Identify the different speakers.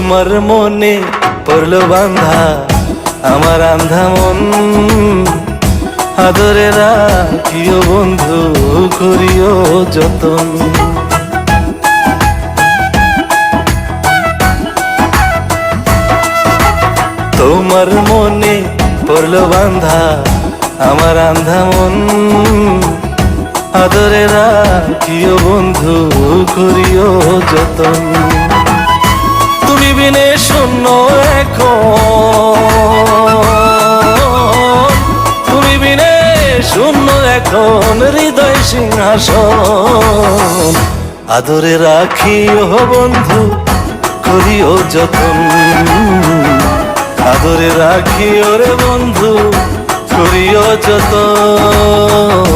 Speaker 1: তোমার মনে পড়লো বান্ধা আমার আন্ধা মন, আদরে রাখিও বন্ধু করিও যতন। তোমার মনে পড়লো বান্ধা আমার আন্ধা মন, আদরে রাখিও বন্ধু করিও যতন। তুমি বিনে শূন্য এখন, তুমি বিনে শূন্য এখন হৃদয় সিংহাসন, আদরে রাখিও বন্ধু করিও যতন, আদরে রাখিও রে বন্ধু করিও যতন।